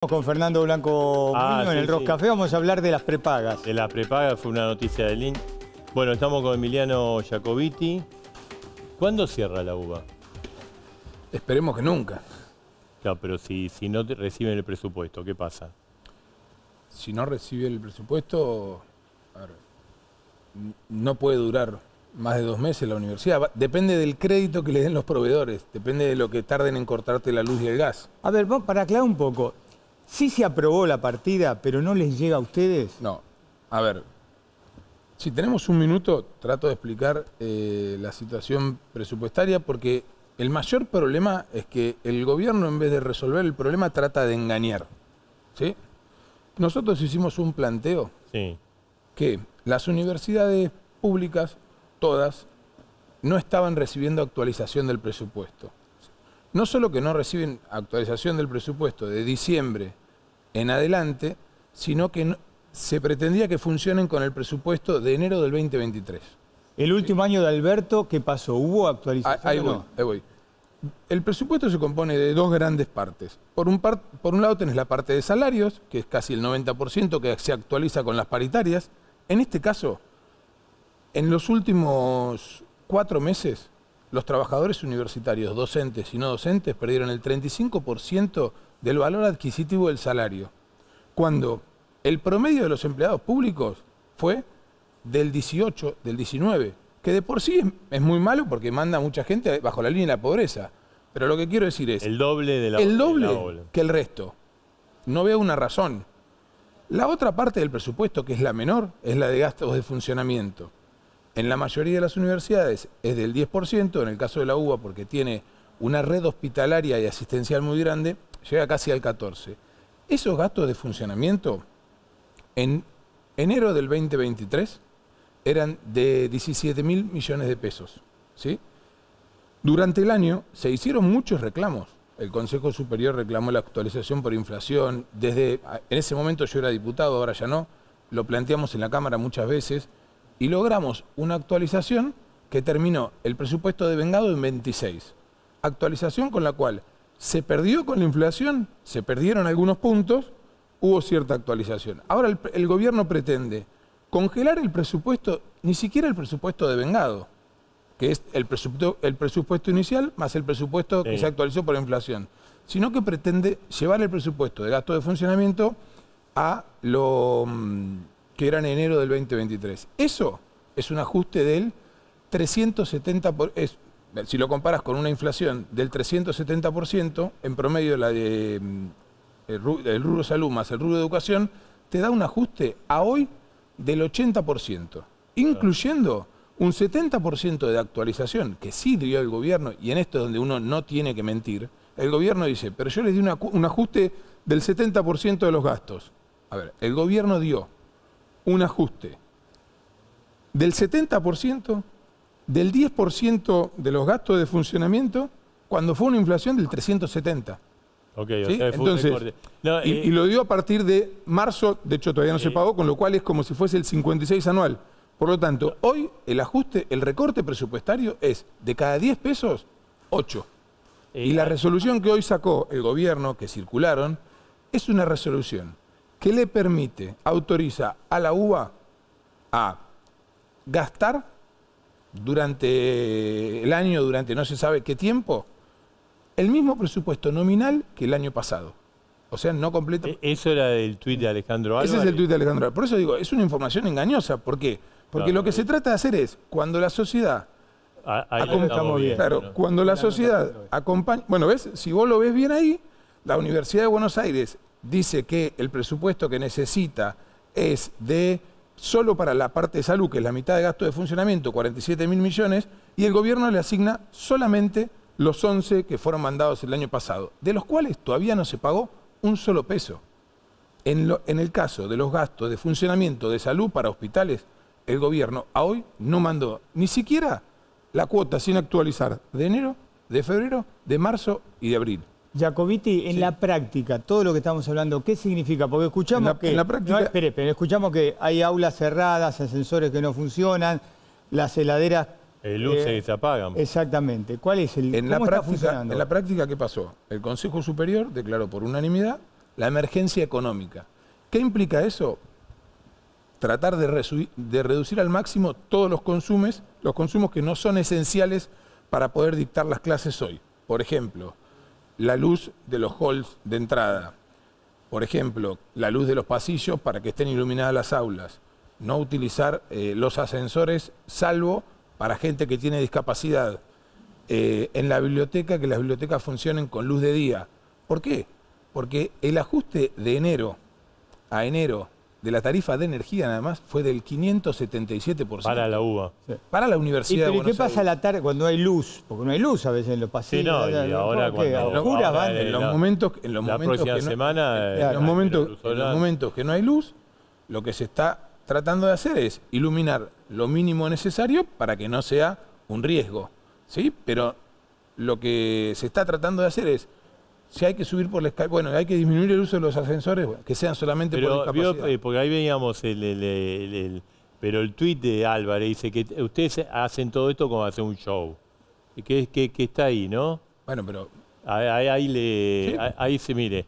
Con Fernando Blanco Muñoz en el Rock Café vamos a hablar de las prepagas. De las prepagas fue una noticia del INC. Bueno, estamos con Emiliano Jacobiti. ¿Cuándo cierra la UBA? Esperemos que nunca. Claro, pero si no reciben el presupuesto, ¿qué pasa? Si no recibe el presupuesto, a ver, no puede durar más de 2 meses la universidad. Depende del crédito que le den los proveedores, depende de lo que tarden en cortarte la luz y el gas. A ver, para aclarar un poco, ¿sí se aprobó la partida, pero no les llega a ustedes? No, a ver, si tenemos un minuto, trato de explicar la situación presupuestaria, porque el mayor problema es que el gobierno, en vez de resolver el problema, trata de engañar, ¿sí? Nosotros hicimos un planteo que las universidades públicas, todas, no estaban recibiendo actualización del presupuesto. No solo que no reciben actualización del presupuesto de diciembre en adelante, sino que se pretendía que funcionen con el presupuesto de enero del 2023. El último año de Alberto, ¿qué pasó? ¿Hubo actualización? Ahí voy. El presupuesto se compone de 2 grandes partes. Por un lado tenés la parte de salarios, que es casi el 90%, que se actualiza con las paritarias. En este caso, en los últimos 4 meses, los trabajadores universitarios, docentes y no docentes, perdieron el 35% del valor adquisitivo del salario, cuando el promedio de los empleados públicos fue del 18, del 19%, que de por sí es muy malo porque manda mucha gente bajo la línea de la pobreza. Pero lo que quiero decir es... El doble de la El doble que el resto. No veo una razón. La otra parte del presupuesto, que es la menor, es la de gastos de funcionamiento. En la mayoría de las universidades es del 10%, en el caso de la UBA, porque tiene una red hospitalaria y asistencial muy grande, llega casi al 14%. Esos gastos de funcionamiento, en enero del 2023, eran de 17.000 millones de pesos, ¿sí? Durante el año se hicieron muchos reclamos. El Consejo Superior reclamó la actualización por inflación. En ese momento yo era diputado, ahora ya no. Lo planteamos en la Cámara muchas veces y logramos una actualización que terminó el presupuesto devengado en 26. Actualización con la cual se perdió con la inflación, se perdieron algunos puntos, hubo cierta actualización. Ahora el gobierno pretende congelar el presupuesto, ni siquiera el presupuesto devengado, que es el presupuesto inicial más el presupuesto que se actualizó por inflación, sino que pretende llevar el presupuesto de gasto de funcionamiento a lo que era en enero del 2023. Eso es un ajuste del 370%, si lo comparas con una inflación del 370%, en promedio la de el rubro salud más el rubro educación, te da un ajuste a hoy del 80%, incluyendo un 70% de actualización, que sí dio el gobierno, y en esto es donde uno no tiene que mentir. El gobierno dice, pero yo les di un ajuste del 70% de los gastos. A ver, el gobierno dio un ajuste del 70%, del 10% de los gastos de funcionamiento, cuando fue una inflación del 370%. Okay, ¿Sí? O sea, entonces, no, y lo dio a partir de marzo, de hecho todavía no se pagó, con lo cual es como si fuese el 56 anual. Por lo tanto, hoy el ajuste, el recorte presupuestario es de cada 10 pesos, 8. Y la resolución que hoy sacó el gobierno, que circularon, es una resolución que le permite, autoriza a la UBA a gastar durante el año, durante no se sabe qué tiempo, el mismo presupuesto nominal que el año pasado. O sea, no completa. Eso era del tuit de Alejandro Álvarez. Ese es el tuit de Alejandro Álvarez. Por eso digo, es una información engañosa. ¿Por qué? Porque lo que se trata de hacer es, cuando la sociedad cuando la sociedad acompaña... Bueno, ¿ves? Si vos lo ves bien ahí, la Universidad de Buenos Aires dice que el presupuesto que necesita es de, solo para la parte de salud, que es la mitad de gasto de funcionamiento, 47.000 millones, y el gobierno le asigna solamente los 11 que fueron mandados el año pasado, de los cuales todavía no se pagó un solo peso. En el caso de los gastos de funcionamiento de salud para hospitales, el gobierno a hoy no mandó ni siquiera la cuota sin actualizar de enero, de febrero, de marzo y de abril. Jacobiti, en la práctica, todo lo que estamos hablando, ¿qué significa? Porque escuchamos escuchamos que hay aulas cerradas, ascensores que no funcionan, las heladeras luces que se apagan. Exactamente. ¿Cuál es el ¿Cómo está funcionando? En la práctica, ¿qué pasó? El Consejo Superior declaró por unanimidad la emergencia económica. ¿Qué implica eso? Tratar de reducir al máximo todos los consumos que no son esenciales para poder dictar las clases hoy. Por ejemplo, la luz de los halls de entrada. Por ejemplo, la luz de los pasillos para que estén iluminadas las aulas. No utilizar los ascensores, salvo para gente que tiene discapacidad. En la biblioteca, que las bibliotecas funcionen con luz de día. ¿Por qué? Porque el ajuste de enero a enero de la tarifa de energía nada más fue del 577%. Para la UBA. Sí. Para la Universidad de Buenos Aires. ¿Y qué pasa a la tarde cuando hay luz? Porque no hay luz a veces en los pasillos. Sí, no, y ahora en los momentos que no hay luz, lo que se está tratando de hacer es iluminar lo mínimo necesario para que no sea un riesgo, ¿sí? Pero lo que se está tratando de hacer es, si hay que subir por la escalera, bueno, hay que disminuir el uso de los ascensores, bueno, que sean solamente por discapacidad. Porque ahí veíamos pero el tuit de Álvarez dice que ustedes hacen todo esto como hacer un show. Y que está ahí, ¿no? Bueno, pero... Ahí se mire.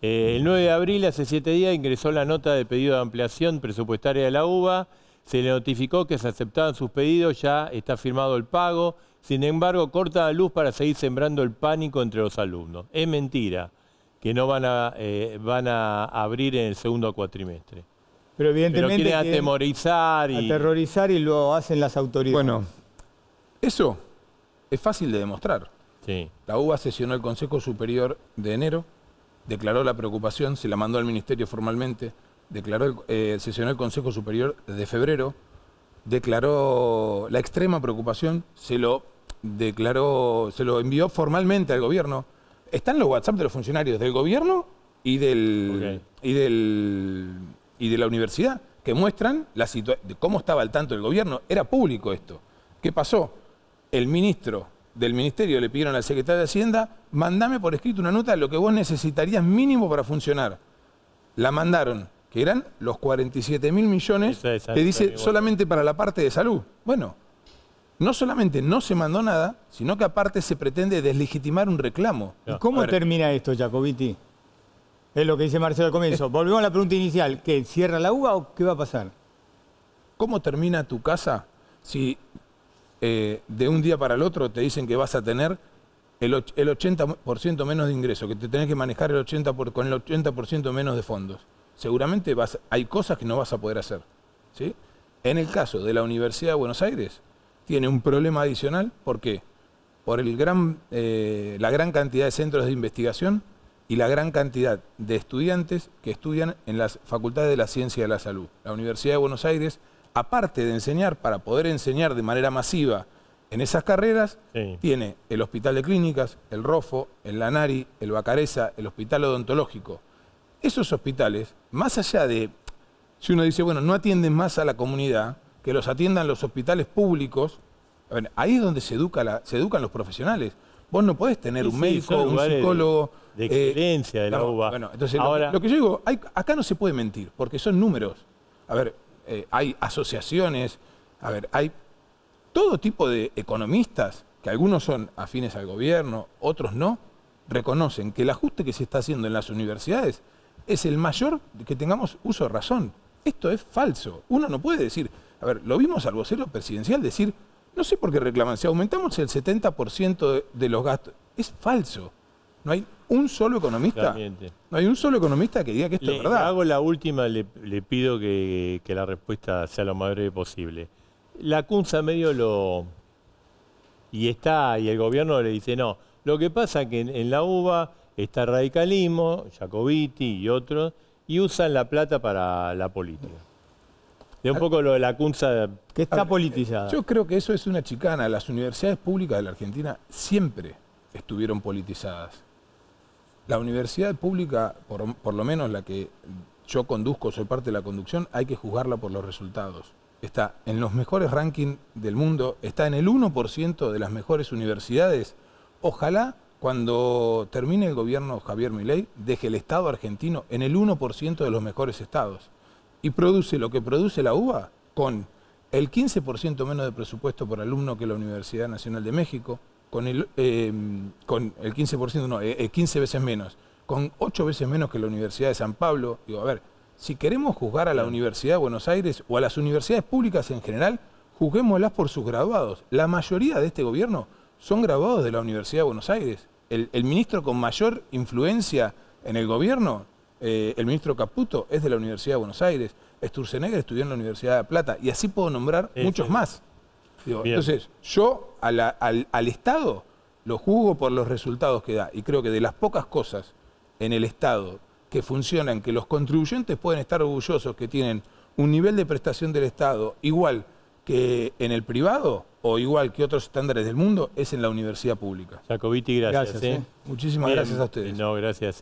El 9 de abril, hace 7 días, ingresó la nota de pedido de ampliación presupuestaria de la UBA. Se le notificó que se aceptaban sus pedidos, ya está firmado el pago. Sin embargo, corta la luz para seguir sembrando el pánico entre los alumnos. Es mentira que no van a abrir en el segundo cuatrimestre. Pero evidentemente quieren atemorizar y... aterrorizar y lo hacen las autoridades. Bueno, eso es fácil de demostrar. Sí. La UBA sesionó el Consejo Superior de enero, declaró la preocupación, se la mandó al Ministerio formalmente, sesionó el Consejo Superior de febrero, declaró la extrema preocupación, se lo envió formalmente al gobierno. Están los WhatsApp de los funcionarios del gobierno y de la universidad, que muestran de cómo estaba al tanto el gobierno. Era público esto. ¿Qué pasó? El ministro del ministerio le pidieron al secretario de Hacienda, mandame por escrito una nota de lo que vos necesitarías mínimo para funcionar. La mandaron, que eran los 47.000 millones, que dice solamente para la parte de salud. Bueno, no solamente no se mandó nada, sino que aparte se pretende deslegitimar un reclamo. ¿Y cómo termina esto, Jacobiti? Es lo que dice Marcelo al comienzo. Volvemos a la pregunta inicial. ¿Qué, cierra la UBA o qué va a pasar? ¿Cómo termina tu casa si de un día para el otro te dicen que vas a tener el 80% menos de ingresos, que te tenés que manejar con el 80% menos de fondos? Seguramente hay cosas que no vas a poder hacer, ¿sí? En el caso de la Universidad de Buenos Aires, tiene un problema adicional. ¿Por qué? Por la gran cantidad de centros de investigación y la gran cantidad de estudiantes que estudian en las facultades de la ciencia de la salud. La Universidad de Buenos Aires, aparte de enseñar, para poder enseñar de manera masiva en esas carreras, sí, tiene el Hospital de Clínicas, el ROFO, el Lanari, el Bacareza, el Hospital Odontológico. Esos hospitales, más allá de, si uno dice, bueno, no atienden más a la comunidad, que los atiendan los hospitales públicos, bueno, ahí es donde se educan los profesionales. Vos no podés tener un médico, un psicólogo... De excelencia de la UBA. Bueno, entonces lo que yo digo, acá no se puede mentir, porque son números. A ver, hay asociaciones, hay todo tipo de economistas, que algunos son afines al gobierno, otros no, reconocen que el ajuste que se está haciendo en las universidades es el mayor que tengamos uso de razón. Esto es falso. Uno no puede decir, a ver, lo vimos al vocero presidencial decir, no sé por qué reclaman, si aumentamos el 70% de los gastos, es falso. No hay un solo economista, que diga que esto es verdad. Hago la última, le pido que la respuesta sea lo más breve posible. La CUNSA medio y el gobierno le dice no. Lo que pasa es que en la UBA está el radicalismo, Jacobiti y otros, y usan la plata para la política. De un poco lo de la CUNSA... Que está politizada. Yo creo que eso es una chicana. Las universidades públicas de la Argentina siempre estuvieron politizadas. La universidad pública, por lo menos la que yo conduzco, soy parte de la conducción, hay que juzgarla por los resultados. Está en los mejores rankings del mundo, está en el 1% de las mejores universidades. Ojalá cuando termine el gobierno Javier Milei deje el Estado argentino en el 1% de los mejores estados. Y produce lo que produce la UBA con el 15% menos de presupuesto por alumno que la Universidad Nacional de México, con el 15%, no, 15 veces menos, con 8 veces menos que la Universidad de San Pablo. Digo, a ver, si queremos juzgar a la Universidad de Buenos Aires o a las universidades públicas en general, juzguémoslas por sus graduados. La mayoría de este gobierno son graduados de la Universidad de Buenos Aires. El ministro con mayor influencia en el gobierno, el ministro Caputo, es de la Universidad de Buenos Aires. Sturzenegger estudió en la Universidad de La Plata. Y así puedo nombrar muchos más. Digo, entonces, yo al Estado lo juzgo por los resultados que da. Y creo que de las pocas cosas en el Estado que funcionan, que los contribuyentes pueden estar orgullosos, que tienen un nivel de prestación del Estado igual que en el privado o igual que otros estándares del mundo, es en la universidad pública. Jacobiti, gracias. Muchísimas gracias a ustedes. No, gracias.